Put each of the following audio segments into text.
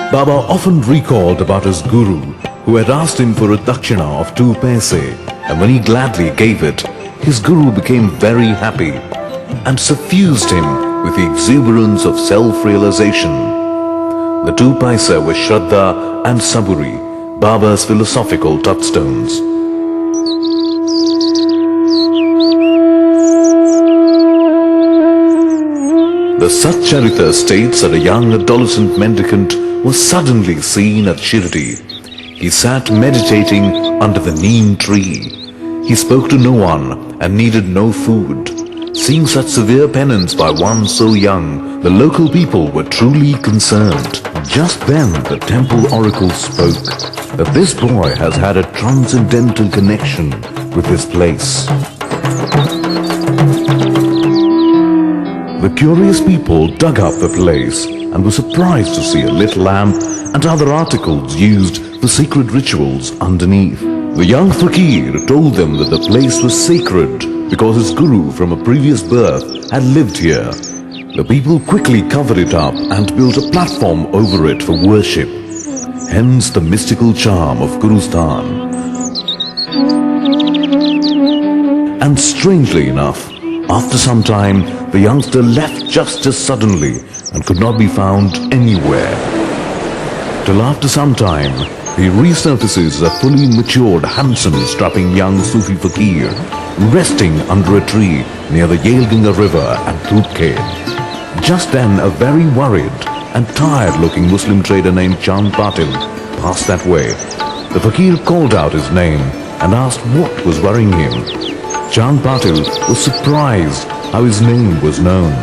Baba often recalled about his guru, who had asked him for a dakshina of 2 paise, and when he gladly gave it, his guru became very happy and suffused him with the exuberance of self-realization. The 2 paise were Shraddha and Saburi, Baba's philosophical touchstones. The Satcharita states that a young adolescent mendicant was suddenly seen at Shirdi. He sat meditating under the neem tree. He spoke to no one and needed no food. Seeing such severe penance by one so young, the local people were truly concerned. Just then the temple oracle spoke that this boy has had a transcendental connection with this place. The curious people dug up the place and were surprised to see a lit lamp and other articles used for secret rituals underneath. The young fakir told them that the place was sacred because his guru from a previous birth had lived here. The people quickly covered it up and built a platform over it for worship. Hence the mystical charm of Gurusthan. And strangely enough, after some time, the youngster left just as suddenly and could not be found anywhere. Till after some time, he resurfaces a fully matured, handsome, strapping young Sufi fakir, resting under a tree near the Yelganga river at Dhupkhed. Just then, a very worried and tired-looking Muslim trader named Chand Patil passed that way. The fakir called out his name and asked what was worrying him. Chand Patil was surprised how his name was known.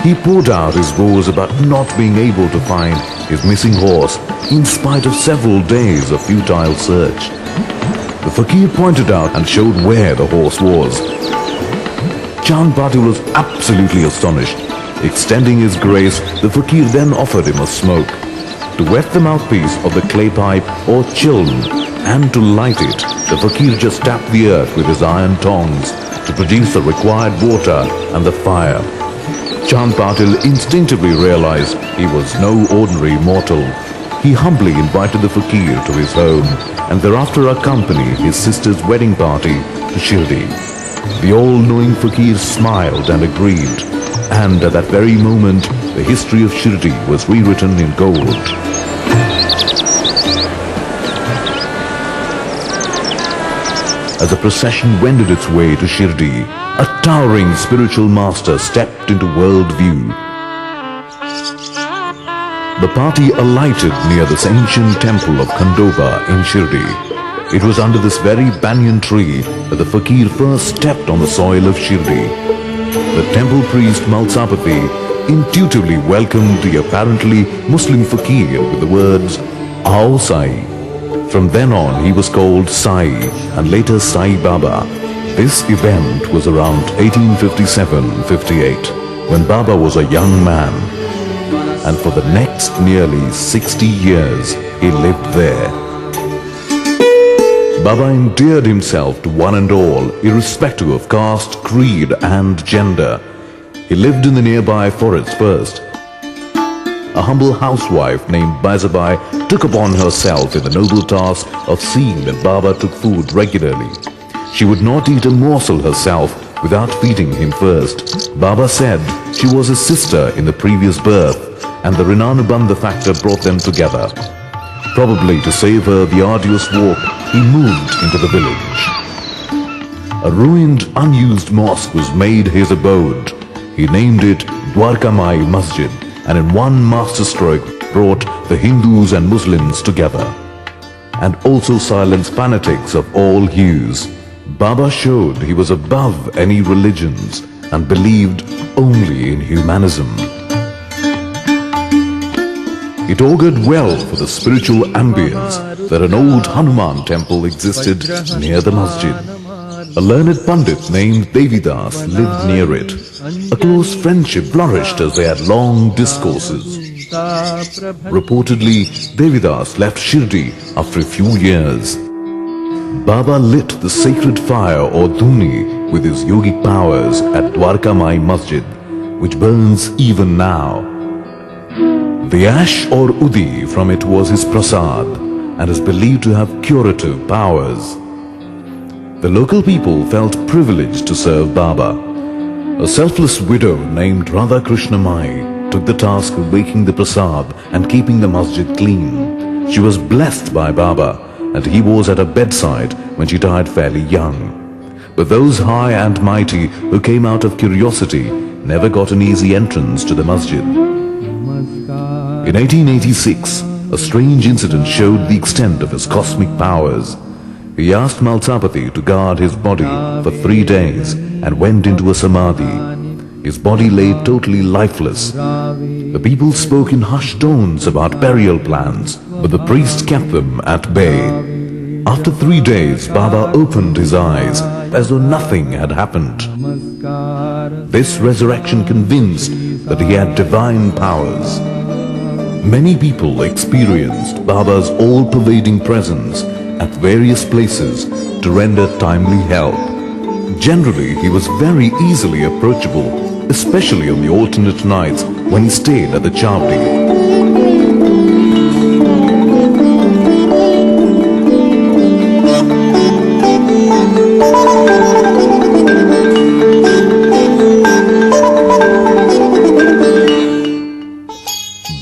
He poured out his woes about not being able to find his missing horse in spite of several days of futile search. The fakir pointed out and showed where the horse was. Chand Patil was absolutely astonished. Extending his grace, the fakir then offered him a smoke. To wet the mouthpiece of the clay pipe or chiln and to light it, the fakir just tapped the earth with his iron tongs to produce the required water and the fire. Chand Patil instinctively realized he was no ordinary mortal. He humbly invited the fakir to his home and thereafter accompanied his sister's wedding party to Shirdi. The all-knowing fakir smiled and agreed, and at that very moment the history of Shirdi was rewritten in gold. As the procession wended its way to Shirdi, a towering spiritual master stepped into world view. The party alighted near this ancient temple of Khandova in Shirdi. It was under this very banyan tree that the fakir first stepped on the soil of Shirdi. The temple priest Malsapati intuitively welcomed the apparently Muslim fakir with the words, "Aao Sai." From then on, he was called Sai and later Sai Baba. This event was around 1857-58, when Baba was a young man. And for the next nearly 60 years, he lived there. Baba endeared himself to one and all, irrespective of caste, creed and gender. He lived in the nearby forest first. A humble housewife named Baizabai took upon herself in the noble task of seeing that Baba took food regularly. She would not eat a morsel herself without feeding him first. Baba said she was his sister in the previous birth, and the Rinanubandha factor brought them together. Probably to save her the arduous walk, he moved into the village. A ruined, unused mosque was made his abode. He named it Dwarka Mai Masjid, and in one masterstroke brought the Hindus and Muslims together, and also silenced fanatics of all hues. Baba showed he was above any religions and believed only in humanism. It augured well for the spiritual ambience that an old Hanuman temple existed near the masjid. A learned Pandit named Devidas lived near it. A close friendship flourished as they had long discourses. Reportedly, Devidas left Shirdi after a few years. Baba lit the sacred fire or dhuni with his yogic powers at Dwarka Mai Masjid, which burns even now. The ash or udi from it was his prasad and is believed to have curative powers. The local people felt privileged to serve Baba. A selfless widow named Radha Krishna Mai took the task of making the prasad and keeping the masjid clean. She was blessed by Baba and he was at her bedside when she died fairly young. But those high and mighty who came out of curiosity never got an easy entrance to the masjid. In 1886, a strange incident showed the extent of his cosmic powers. He asked Malsapati to guard his body for 3 days and went into a samadhi. His body lay totally lifeless. The people spoke in hushed tones about burial plans, but the priest kept them at bay. After 3 days, Baba opened his eyes as though nothing had happened. This resurrection convinced that he had divine powers. Many people experienced Baba's all-pervading presence at various places to render timely help. Generally, he was very easily approachable, especially on the alternate nights when he stayed at the Chavdi.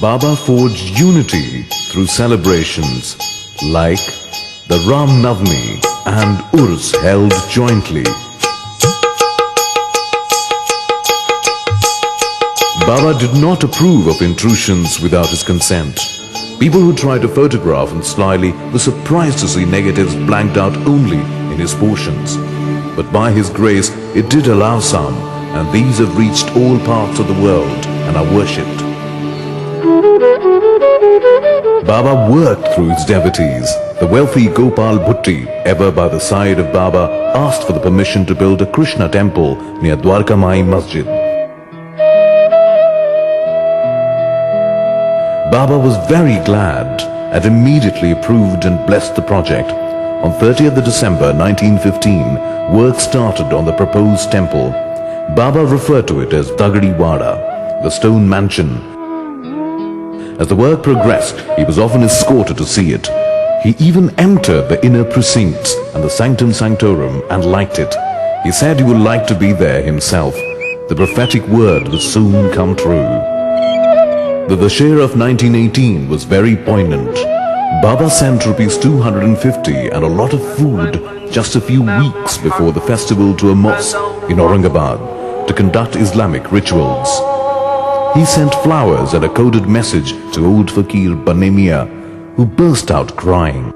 Baba forged unity through celebrations like the Ram Navami and Urs held jointly. Baba did not approve of intrusions without his consent. People who tried to photograph him slyly were surprised to see negatives blanked out only in his portions. But by his grace, it did allow some, and these have reached all parts of the world and are worshipped. Baba worked through his devotees. The wealthy Gopal Bhutti, ever by the side of Baba, asked for the permission to build a Krishna temple near Dwarka Mai Masjid. Baba was very glad and immediately approved and blessed the project. On 30th December 1915, work started on the proposed temple. Baba referred to it as Dagadi Wada, the stone mansion. As the work progressed, he was often escorted to see it. He even entered the inner precincts and the sanctum sanctorum and liked it. He said he would like to be there himself. The prophetic word would soon come true. The Dussehra of 1918 was very poignant. Baba sent rupees 250 and a lot of food just a few weeks before the festival to a mosque in Aurangabad to conduct Islamic rituals. He sent flowers and a coded message to old Fakir Banemia, who burst out crying.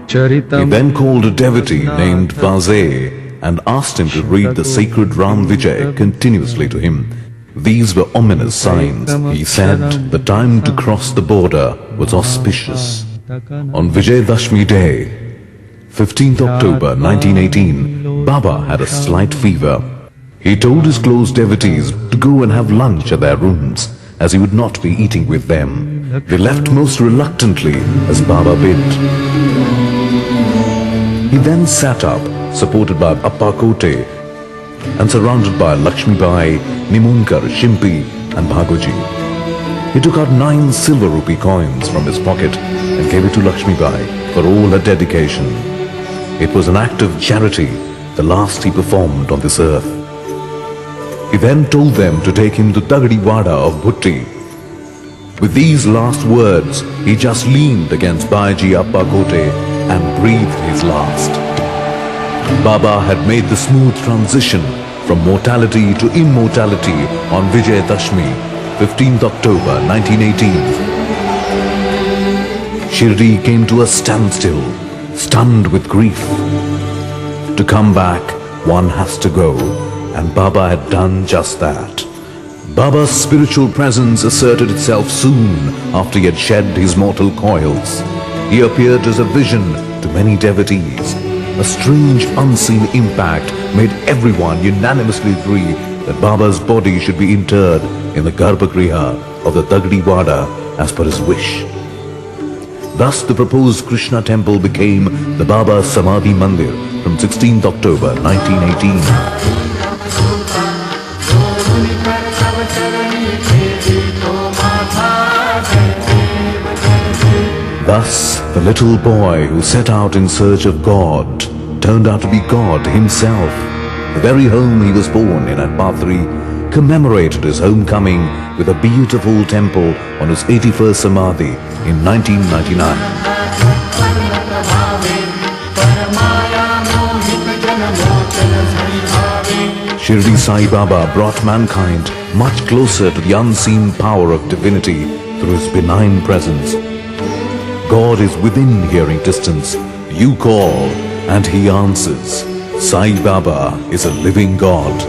He then called a devotee named Vazeh and asked him to read the sacred Ram Vijay continuously to him. These were ominous signs. He said the time to cross the border was auspicious. On Vijay Dashmi Day, 15th October 1918, Baba had a slight fever. He told his close devotees to go and have lunch at their rooms, as he would not be eating with them. They left most reluctantly, as Baba bid. He then sat up, supported by Appa Kote, and surrounded by Lakshmi Bai, Nimunkar, Shimpi, and Bhagoji. He took out 9 silver rupee coins from his pocket and gave it to Lakshmi Bai for all her dedication. It was an act of charity, the last he performed on this earth. He then told them to take him to Dagadi Wada of Bhutti. With these last words, he just leaned against Baiji Appa Kote and breathed his last. Baba had made the smooth transition from mortality to immortality on Vijay Dashmi, 15th October 1918. Shirdi came to a standstill, stunned with grief. To come back, one has to go. And Baba had done just that. Baba's spiritual presence asserted itself soon after he had shed his mortal coils. He appeared as a vision to many devotees. A strange unseen impact made everyone unanimously agree that Baba's body should be interred in the Garbhagriha of the Dagadi Wada as per his wish. Thus the proposed Krishna temple became the Baba Samadhi Mandir from 16th October 1918. चरणी तेरी तो माथा Thus, the little boy who set out in search of God turned out to be God himself. The very home he was born in at Pathri commemorated his homecoming with a beautiful temple on his 81st Samadhi in 1999. Shirdi Sai Baba brought mankind much closer to the unseen power of divinity through his benign presence. God is within hearing distance. You call and he answers. Sai Baba is a living God.